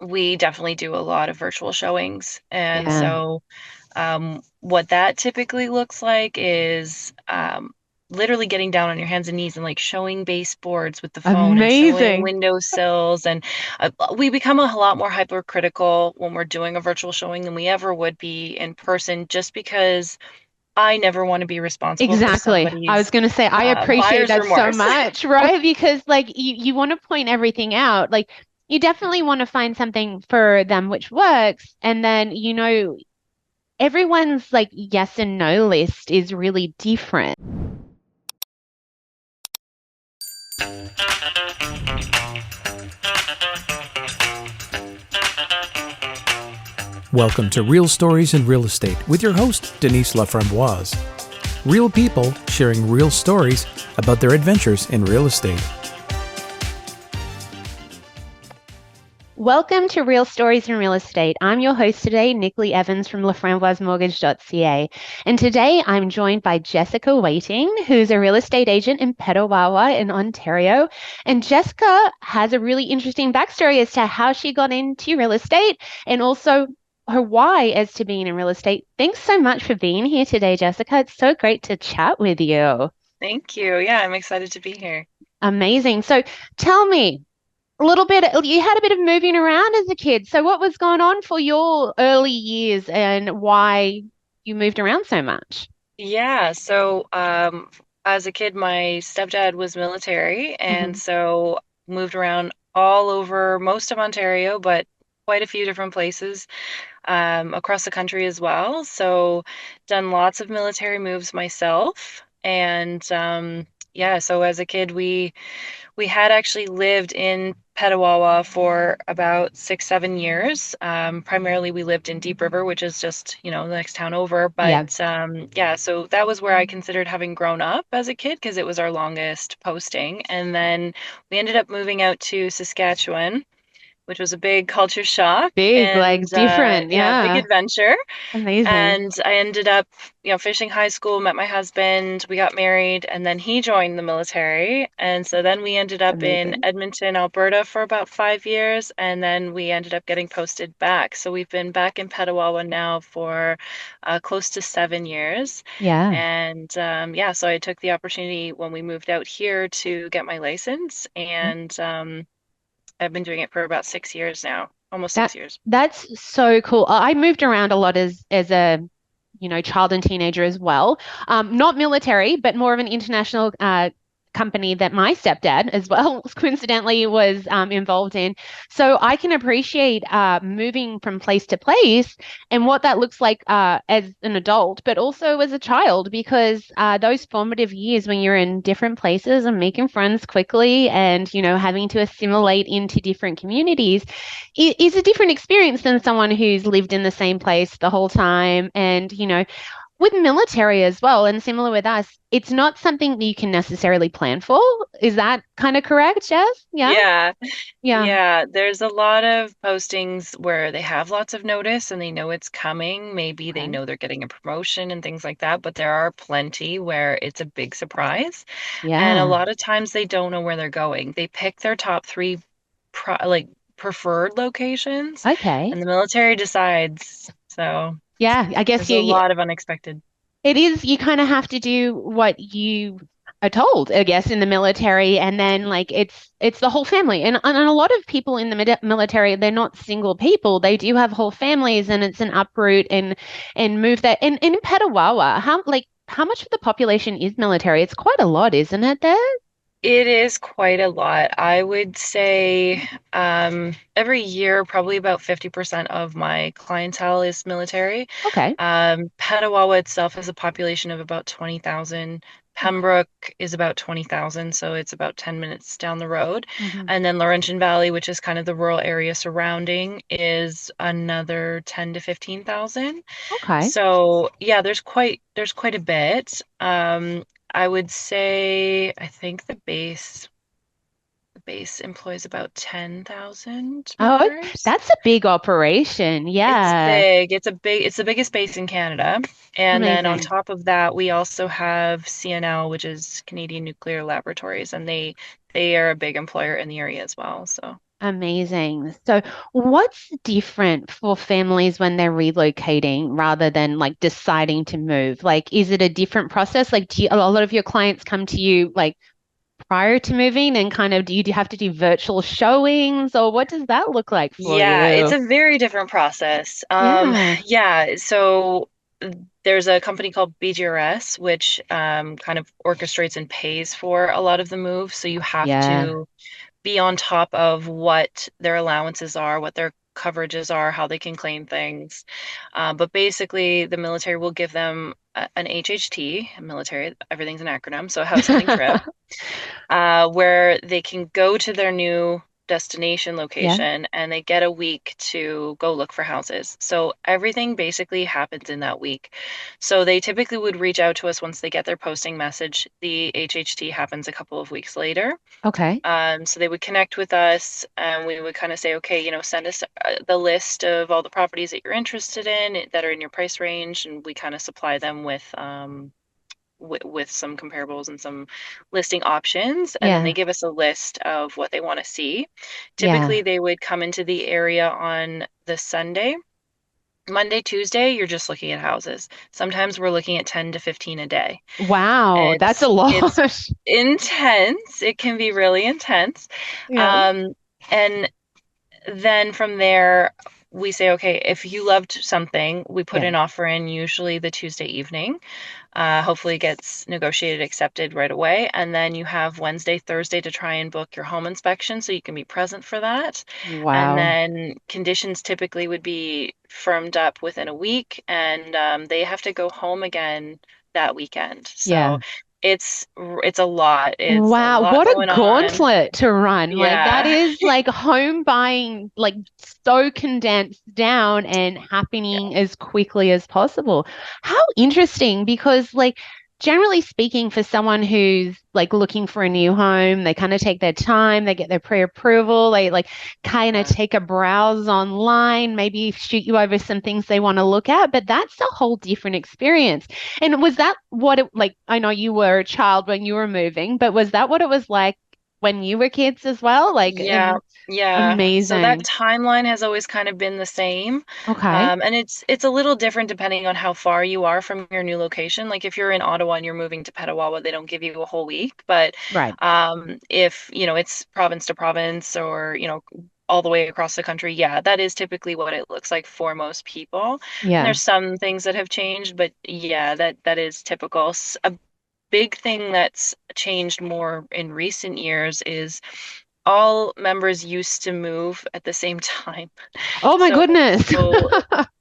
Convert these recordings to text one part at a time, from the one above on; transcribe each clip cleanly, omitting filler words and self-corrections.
we definitely do a lot of virtual showings. And Yeah. so what that typically looks like is literally getting down on your hands and knees and like showing baseboards with the phone and showing Amazing. windowsills. And we become a lot more hypercritical when we're doing a virtual showing than we ever would be in person, just because I never want to be responsible for Exactly. I was somebody's going to say, I appreciate buyer's that so remorse. much, right? Because like you want to point everything out. Like you definitely want to find something for them which works. And then, everyone's like yes and no list is really different. Welcome to Real Stories in Real Estate with your host, Denise Laframboise. Real people sharing real stories about their adventures in real estate. Welcome to Real Stories in Real Estate. I'm your host today, Nicolee Evans from Laframboisemortgage.ca. And today I'm joined by Jessica Waiting, who's a real estate agent in Pettawawa in Ontario. And Jessica has a really interesting backstory as to how she got into real estate and also her why as to being in real estate. Thanks so much for being here today, Jessica. It's so great to chat with you. Thank you. Yeah, I'm excited to be here. Amazing. So tell me, a little bit, you had a bit of moving around as a kid. So what was going on for your early years and why you moved around so much? Yeah, so as a kid, my stepdad was military, and Hmm. so moved around all over most of Ontario, but quite a few different places across the country as well. So done lots of military moves myself, and yeah, so as a kid, we had actually lived in Pettawawa for about 6, 7 years. Primarily, we lived in Deep River, which is just, the next town over. Yeah. But yeah, so that was where I considered having grown up as a kid because it was our longest posting. And then we ended up moving out to Saskatchewan, which was a big culture shock Big, and like different. yeah, big Yeah. adventure. Amazing. And I ended up, finishing high school, met my husband, we got married, and then he joined the military. And so then we ended up in Amazing. Edmonton, Alberta for about 5 years, and then we ended up getting posted back. So we've been back in Petawawa now for close to 7 years. Yeah. And yeah, so I took the opportunity when we moved out here to get my license, and I've been doing it for about 6 years now, almost That 6 years. that's so cool. I moved around a lot as a child and teenager as well. Not military, but more of an international company that my stepdad as well coincidentally was involved in. So I can appreciate moving from place to place and what that looks like as an adult, but also as a child, because those formative years when you're in different places and making friends quickly and having to assimilate into different communities is a different experience than someone who's lived in the same place the whole time. And, with military as well, and similar with us, it's not something that you can necessarily plan for. Is that kind of correct, Jess? Yeah. Yeah, Yeah. yeah. There's a lot of postings where they have lots of notice and they know it's coming. Maybe they Okay. know they're getting a promotion and things like that, but there are plenty where it's a big surprise. And a Yeah. lot of times they don't know where they're going. They pick their top three like preferred locations Okay. and the military decides. So Yeah. I guess there's a you lot of unexpected. it is, you kind of have to do what you are told, I guess, in the military, and then like it's the whole family. And a lot of people in the military, they're not single people. They do have whole families, and it's an uproot and move that. And in Petawawa, how much of the population is military? It's quite a lot, isn't it there? It is quite a lot. I would say every year, probably about 50% of my clientele is military. Okay. Petawawa itself has a population of about 20,000. Pembroke is about 20,000, so it's about 10 minutes down the road. Hmm. And then Laurentian Valley, which is kind of the rural area surrounding, is another 10 to 15,000. Okay. So yeah, there's quite a bit. I would say I think the base employs about 10,000 Oh, members. that's a big operation. It's Yeah. big. It's the biggest base in Canada. And then on Amazing. top of that, we also have CNL, which is Canadian Nuclear Laboratories, and they are a big employer in the area as well. So Amazing. So, what's different for families when they're relocating rather than like deciding to move? Like, is it a different process? Like, a lot of your clients come to you like prior to moving and kind of do you have to do virtual showings or what does that look like for Yeah, it's you? a very different process. Yeah. Yeah, so there's a company called BGRS, which kind of orchestrates and pays for a lot of the moves. So you have Yeah. to be on top of what their allowances are, what their coverages are, how they can claim things. But basically, the military will give them an HHT, military, everything's an acronym, so a house hunting trip, where they can go to their new destination Yeah. location and they get a week to go look for houses. So everything basically happens in that week. So they typically would reach out to us once they get their posting message. The HHT happens a couple of weeks later. Okay. So they would connect with us and we would kind of say, okay, send us the list of all the properties that you're interested in that are in your price range. And we kind of supply them with some comparables and some listing options. And then they Yeah. give us a list of what they want to see. Yeah. Typically, they would come into the area on the Sunday. Monday, Tuesday, you're just looking at houses. Sometimes we're looking at 10 to 15 a day. Wow, that's a It's lot. intense. It can be really intense. Yeah. Um, and then from there, we say, okay, if you loved something, we put Yeah. an offer in usually the Tuesday evening. Hopefully it gets negotiated, accepted right away. And then you have Wednesday, Thursday to try and book your home inspection so you can be present for that. And Wow. then conditions typically would be firmed up within a week, and they have to go home again that weekend. Yeah. So it's a lot. It's a Wow, lot what a going on. gauntlet to run. Like that Yeah. is like home buying, like so condensed down and Yeah. happening as quickly as possible. How interesting, because like generally speaking, for someone who's like looking for a new home, they kind of take their time, they get their pre-approval, they like kind of Yeah. take a browse online, maybe shoot you over some things they want to look at, but that's a whole different experience. And was that what it like? I know you were a child when you were moving, but was that what it was like when you were kids as well? Like, Yeah, yeah. So that amazing. timeline has always kind of been the same. Okay. And it's a little different depending on how far you are from your new location. Like if you're in Ottawa and you're moving to Pettawawa, they don't give you a whole week. But Right. if, it's province to province or, all the way across the country, yeah, that is typically what it looks like for most people. And Yeah. there's some things that have changed, but yeah, that is typical. A big thing that's changed more in recent years is all members used to move at the same time. Oh my So, goodness. so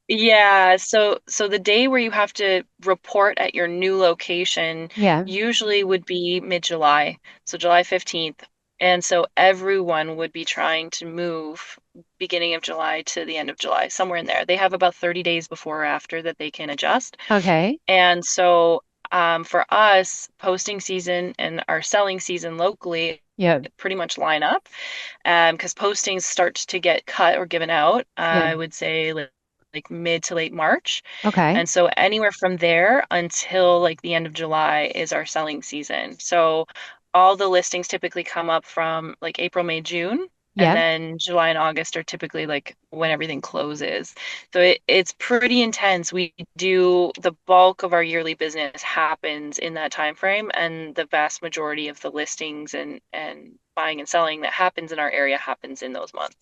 yeah, so the day where you have to report at your new location Yeah. usually would be mid-July, so July 15th. And so everyone would be trying to move beginning of July to the end of July, somewhere in there. They have about 30 days before or after that they can adjust. Okay. And so for us, posting season and our selling season locally Yeah. pretty much line up because postings start to get cut or given out, Yeah. I would say like mid to late March. Okay. And so anywhere from there until like the end of July is our selling season. So all the listings typically come up from like April, May, June. And Yeah. then July and August are typically like when everything closes. So it's pretty intense. We do the bulk of our yearly business happens in that time frame, and the vast majority of the listings and buying and selling that happens in our area happens in those months.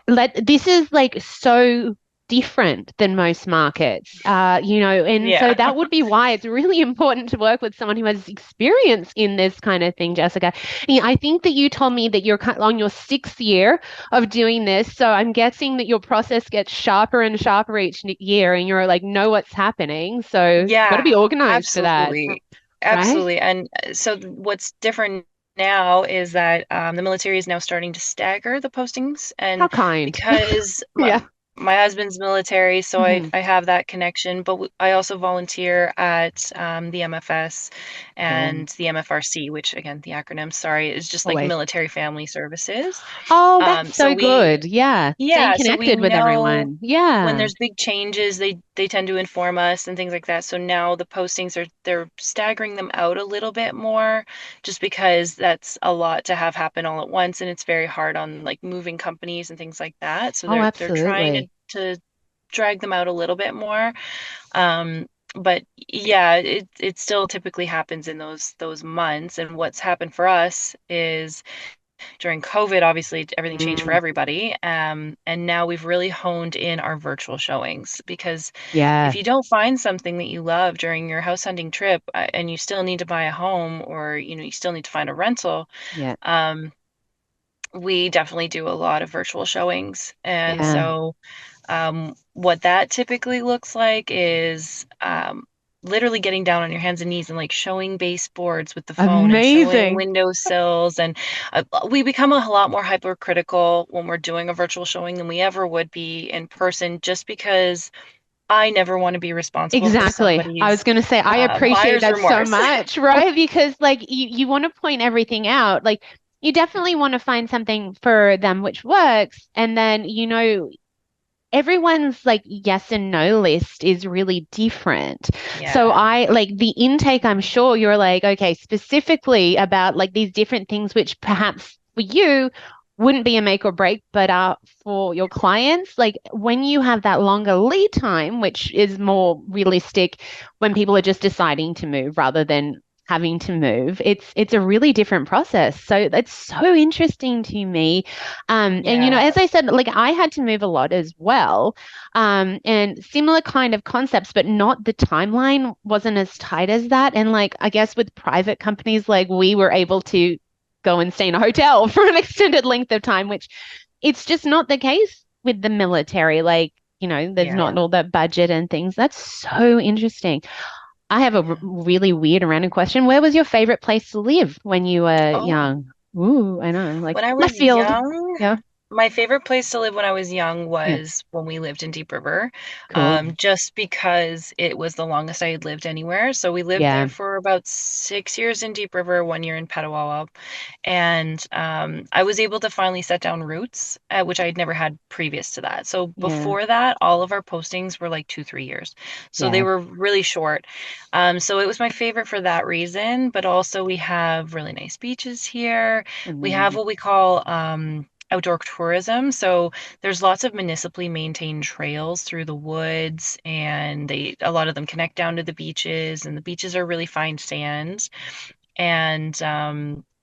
Like this is like so different than most markets, and so Yeah. that would be why it's really important to work with someone who has experience in this kind of thing, Jessica. Yeah, I think that you told me that you're on your sixth year of doing this, so I'm guessing that your process gets sharper and sharper each year, and you're like, know what's happening, so got to Yeah, be organized for that, absolutely. right? Absolutely. And so what's different now is that the military is now starting to stagger the postings. How And kind. because Yeah. my husband's military, so I, Hmm. I have that connection. But I also volunteer at the MFS Cool. and the MFRC, which again, the acronym, sorry, is just like Always. Military Family Services. Oh, that's So so we, good. Yeah. Staying yeah, so we connected with know everyone. when Yeah. there's big changes, they tend to inform us and things like that. So now the postings they're staggering them out a little bit more, just because that's a lot to have happen all at once, and it's very hard on like moving companies and things like that. So Oh, they're trying absolutely. to drag them out a little bit more. Um, but yeah, it still typically happens in those months. And what's happened for us is during COVID, obviously everything changed for Mm, everybody. And now we've really honed in our virtual showings, because if yeah. you don't find something that you love during your house hunting trip, and you still need to buy a home, or you still need to find a rental, Yeah. um, we definitely do a lot of virtual showings. And Yeah. so what that typically looks like is literally getting down on your hands and knees and like showing baseboards with the phone and showing Amazing. windowsills. And we become a lot more hypercritical when we're doing a virtual showing than we ever would be in person, just because I never want to be responsible for Exactly. I was somebody's going to say, I appreciate buyer's that so remorse. much, right? Because like you want to point everything out. Like you definitely want to find something for them which works. And then, everyone's like yes and no list is really different. So Yeah, I like the intake, I'm sure you're like, okay, specifically about like these different things which perhaps for you wouldn't be a make or break, but for your clients, like when you have that longer lead time, which is more realistic when people are just deciding to move rather than having to move, it's a really different process. So that's so interesting to me. And yeah, as I said, like I had to move a lot as well. And similar kind of concepts, but not the timeline wasn't as tight as that. And like I guess with private companies, like we were able to go and stay in a hotel for an extended length of time, which it's just not the case with the military. Like, there's yeah. not all that budget and things. That's so interesting. I have a really weird random question. Where was your favorite place to live when you were Oh, young? Ooh, I know, like when I left was field. young, Yeah. my favorite place to live when I was young Yeah. was when we lived in Deep River, Cool. just because it was the longest I had lived anywhere. So we lived there Yeah. for about 6 years in Deep River, 1 year in Pettawawa, and I was able to finally set down roots, which I had never had previous to that. So Yeah. before that, all of our postings were like 2, 3 years, so they Yeah. were really short. So it was my favorite for that reason, but also we have really nice beaches here. We have Amazing. what we call outdoor tourism. So there's lots of municipally maintained trails through the woods, and a lot of them connect down to the beaches, and the beaches are really fine sand. And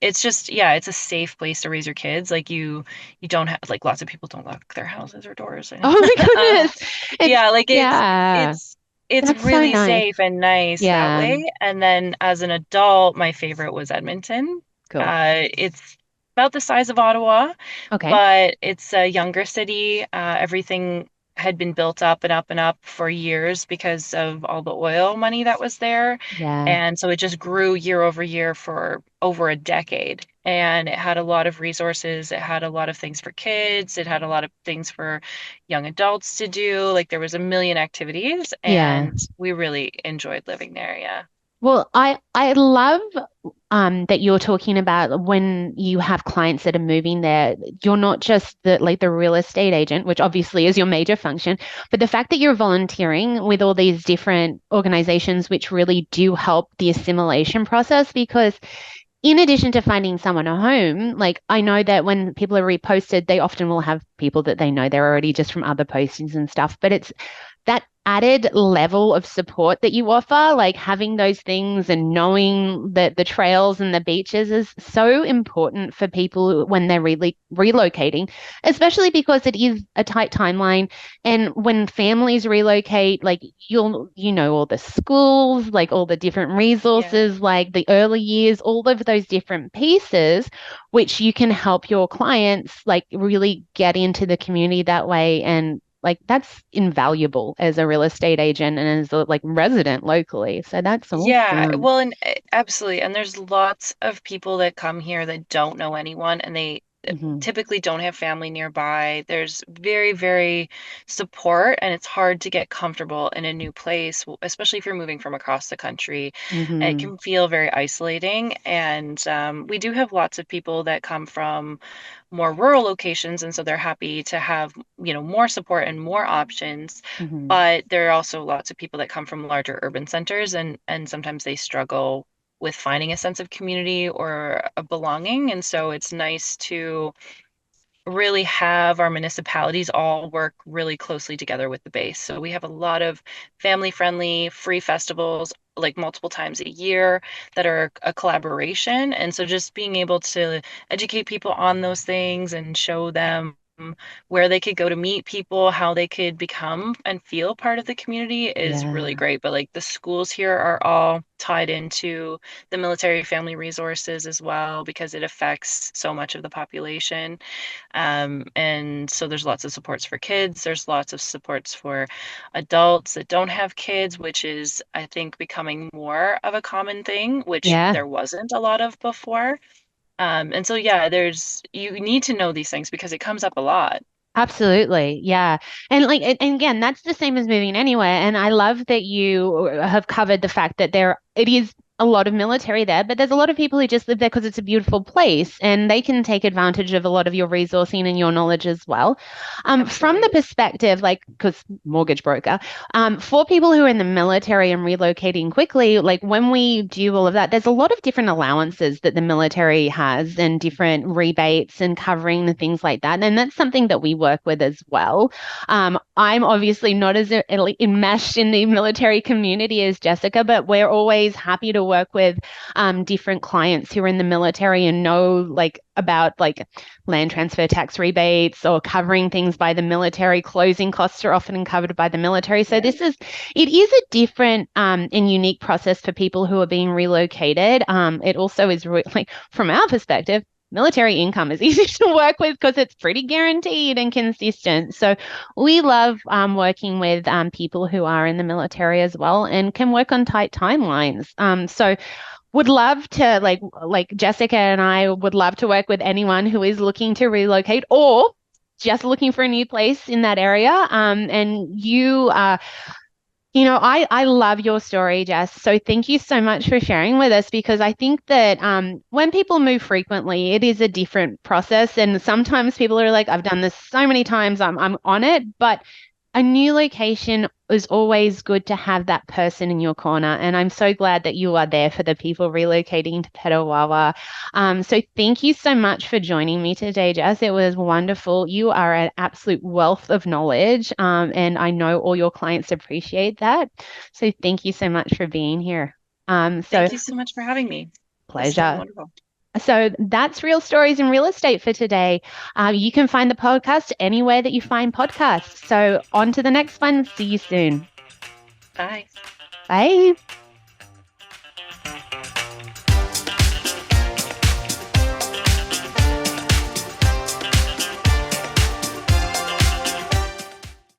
it's just, yeah, it's a safe place to raise your kids. Like you don't have, like, lots of people don't lock their houses or doors. Oh my um, goodness. It's yeah, like yeah. it's That's so really nice. safe and nice that Yeah. way. And then as an adult, my favorite was Edmonton. Cool. It's about the size of Ottawa, Okay. but it's a younger city. Everything had been built up and up and up for years because of all the oil money that was there. Yeah. And so it just grew year over year for over a decade. And it had a lot of resources. It had a lot of things for kids. It had a lot of things for young adults to do. Like there was a million activities, Yeah. and we really enjoyed living there. Yeah. Well, I love that you're talking about when you have clients that are moving there, you're not just the real estate agent, which obviously is your major function, but the fact that you're volunteering with all these different organizations which really do help the assimilation process because in addition to finding someone a home, like I know that when people are reposted, they often will have people that they know they're already just from other postings and stuff, but it's that added level of support that you offer, like having those things and knowing that the trails and the beaches is so important for people when they're really relocating, especially because it is a tight timeline. And when families relocate, like all the schools, like all the different Yeah. resources, like the early years, all of those different pieces, which you can help your clients like really get into the community that way and like that's invaluable as a real estate agent and as a like resident locally. So that's Yeah, awesome. well, and absolutely. And there's lots of people that come here that don't know anyone, and typically don't have family nearby. There's very, very support, and it's hard to get comfortable in a new place, especially if you're moving from across the country. It can feel very isolating. And we do have lots of people that come from more rural locations, and so they're happy to have, more support and more options. But there are also lots of people that come from larger urban centers, and sometimes they struggle with finding a sense of community or a belonging. And so it's nice to really have our municipalities all work really closely together with the base. So we have a lot of family friendly free festivals like multiple times a year that are a collaboration. And so just being able to educate people on those things and show them where they could go to meet people, how they could become and feel part of the community is really great. But like the schools here are all tied into the military family resources as well, because it affects so much of the population. And so there's lots of supports for kids. There's lots of supports for adults that don't have kids, which is, I think, becoming more of a common thing, which there wasn't a lot of before. And so, yeah, you need to know these things because it comes up a lot. Absolutely. Yeah. And and again, that's the same as moving anywhere. And I love that you have covered the fact that it is a lot of military there, but there's a lot of people who just live there because it's a beautiful place and they can take advantage of a lot of your resourcing and your knowledge as well. From the perspective, because mortgage broker, for people who are in the military and relocating quickly, like when we do all of that, there's a lot of different allowances that the military has and different rebates and covering and things like that. And that's something that we work with as well. I'm obviously not as enmeshed in the military community as Jessica, but we're always happy to work with different clients who are in the military and know about land transfer tax rebates or covering things by the military. Closing costs are often covered by the military. So it is a different and unique process for people who are being relocated. It also is from our perspective, military income is easy to work with because it's pretty guaranteed and consistent. So we love working with people who are in the military as well and can work on tight timelines. So would love to like Jessica and I would love to work with anyone who is looking to relocate or just looking for a new place in that area. And I love your story, Jess. So thank you so much for sharing with us because I think that when people move frequently, it is a different process. And sometimes people are like, I've done this so many times, I'm on it. But a new location is always good to have that person in your corner. And I'm so glad that you are there for the people relocating to Pettawawa. So thank you so much for joining me today, Jess. It was wonderful. You are an absolute wealth of knowledge. And I know all your clients appreciate that. So thank you so much for being here. Thank you so much for having me. Pleasure. Wonderful. So that's Real Stories in Real Estate for today. You can find the podcast anywhere that you find podcasts. So on to the next one. See you soon. Bye. Bye.